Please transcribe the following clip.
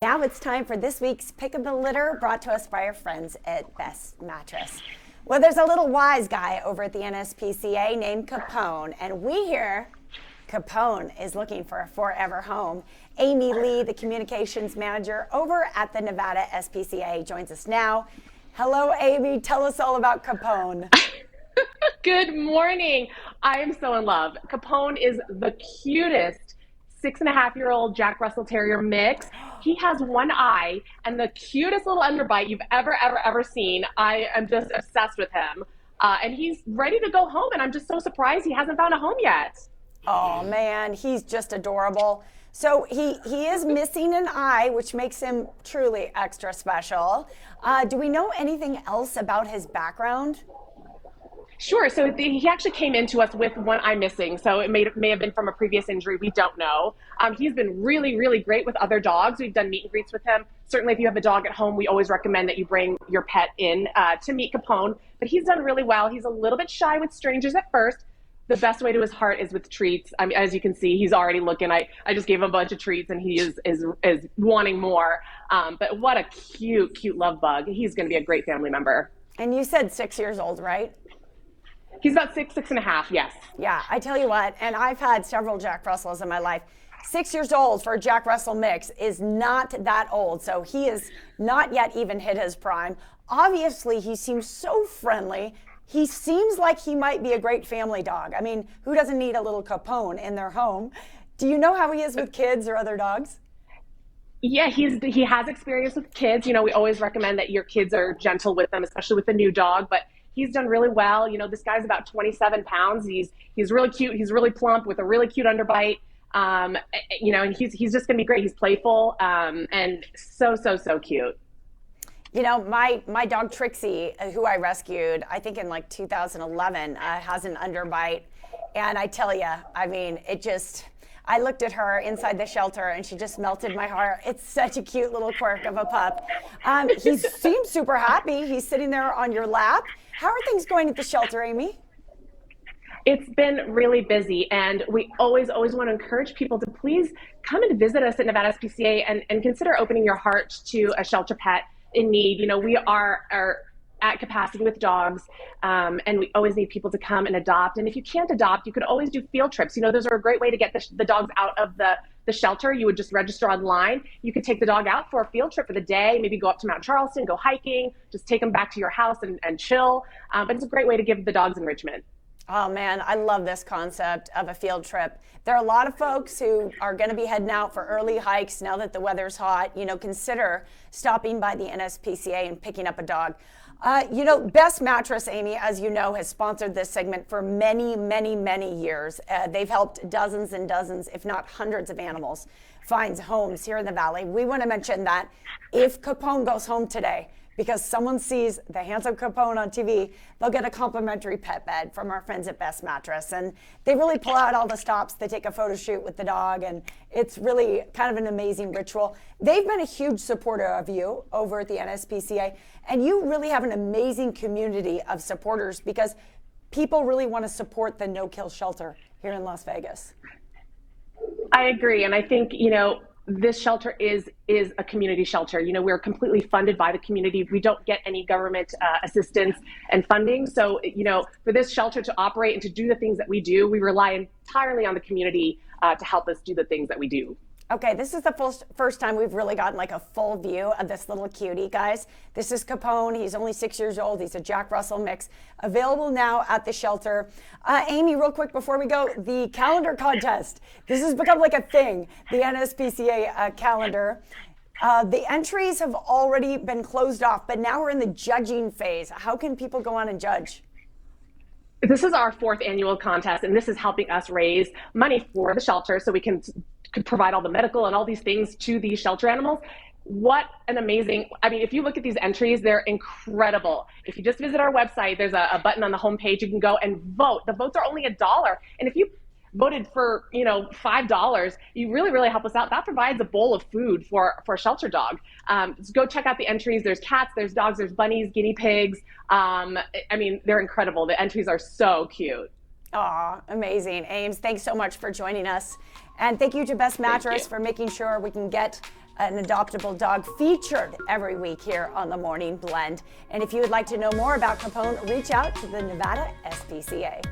Now it's time for this week's Pick of the Litter, brought to us by our friends at Best Mattress. Well, there's a little wise guy over at the NSPCA named Capone, and we hear Capone is looking for a forever home. Amy Lee, the communications manager over at the Nevada SPCA, joins us now. Hello, Amy. Tell us all about Capone. Good morning. I am so in love. Capone is the cutest 6.5-year-old Jack Russell Terrier mix. He has one eye and the cutest little underbite you've ever seen. I am just obsessed with him. And he's ready to go home, and I'm just so surprised he hasn't found a home yet. Oh, man, he's just adorable. So he is missing an eye, which makes him truly extra special. Do we know anything else about his background? Sure. So he actually came into us with one eye missing. So it may have been from a previous injury. We don't know. He's been really great with other dogs. We've done meet and greets with him. Certainly, if you have a dog at home, we always recommend that you bring your pet in to meet Capone. But he's done really well. He's a little bit shy with strangers at first. The best way to his heart is with treats. I mean, as you can see, he's already looking. I just gave him a bunch of treats, and he is wanting more. But what a cute love bug. He's going to be a great family member. And you said 6 years old, right? He's about six and a half, yes. Yeah, I tell you what, and I've had several Jack Russells in my life. 6 years old for a Jack Russell mix is not that old, so he is not yet even hit his prime. Obviously, he seems so friendly. He seems like he might be a great family dog. I mean, who doesn't need a little Capone in their home? Do you know how he is with kids or other dogs? Yeah, he has experience with kids. You know, we always recommend that your kids are gentle with them, especially with the new dog, but he's done really well. You know, this guy's about 27 pounds. He's really cute. He's really plump with a really cute underbite. You know, and he's just going to be great. He's playful and so cute. You know, my dog Trixie, who I rescued, I think in like 2011, has an underbite. And I tell you, I mean, I looked at her inside the shelter and she just melted my heart. It's such a cute little quirk of a pup. He seems super happy. He's sitting there on your lap. How are things going at the shelter, Amy? It's been really busy, and we always want to encourage people to please come and visit us at Nevada SPCA and consider opening your heart to a shelter pet in need. You know, we are at capacity with dogs, and we always need people to come and adopt. And if you can't adopt, you could always do field trips. You know, those are a great way to get the dogs out of the shelter. You would just register online. You could take the dog out for a field trip for the day, maybe go up to Mount Charleston, go hiking, just take them back to your house and chill. But it's a great way to give the dogs enrichment. Oh man, I love this concept of a field trip. There are a lot of folks who are going to be heading out for early hikes now that the weather's hot. You know, consider stopping by the NSPCA and picking up a dog. You know, Best Mattress, Amy, as you know, has sponsored this segment for many years. They've helped dozens and dozens, if not hundreds of animals find homes here in the Valley. We want to mention that if Capone goes home today, because someone sees the handsome Capone on TV, they'll get a complimentary pet bed from our friends at Best Mattress. And they really pull out all the stops. They take a photo shoot with the dog, and it's really kind of an amazing ritual. They've been a huge supporter of you over at the NSPCA, and you really have an amazing community of supporters because people really want to support the no-kill shelter here in Las Vegas. I agree, and I think, you know, this shelter is a community shelter. You know, we're completely funded by the community. We don't get any government assistance and funding. So, you know, for this shelter to operate and to do the things that we do, we rely entirely on the community to help us do the things that we do. Okay, this is the first time we've really gotten like a full view of this little cutie, guys. This is Capone. He's only 6 years old. He's a Jack Russell mix. Available now at the shelter. Amy, real quick before we go, the calendar contest. This has become like a thing, the NSPCA calendar. The entries have already been closed off, but now we're in the judging phase. How can people go on and judge? This is our 4th annual contest, and this is helping us raise money for the shelter so we can provide all the medical and all these things to these shelter animals. What an amazing, I mean, if you look at these entries, they're incredible. If you just visit our website, there's a button on the homepage. You can go and vote. The votes are only $1. And if you voted for, you know, $5, you really help us out. That provides a bowl of food for a shelter dog. So go check out the entries. There's cats, there's dogs, there's bunnies, guinea pigs. I mean, they're incredible. The entries are so cute. Aw, amazing. Ames, thanks so much for joining us. And thank you to Best Mattress for making sure we can get an adoptable dog featured every week here on the Morning Blend. And if you would like to know more about Capone, reach out to the Nevada SPCA.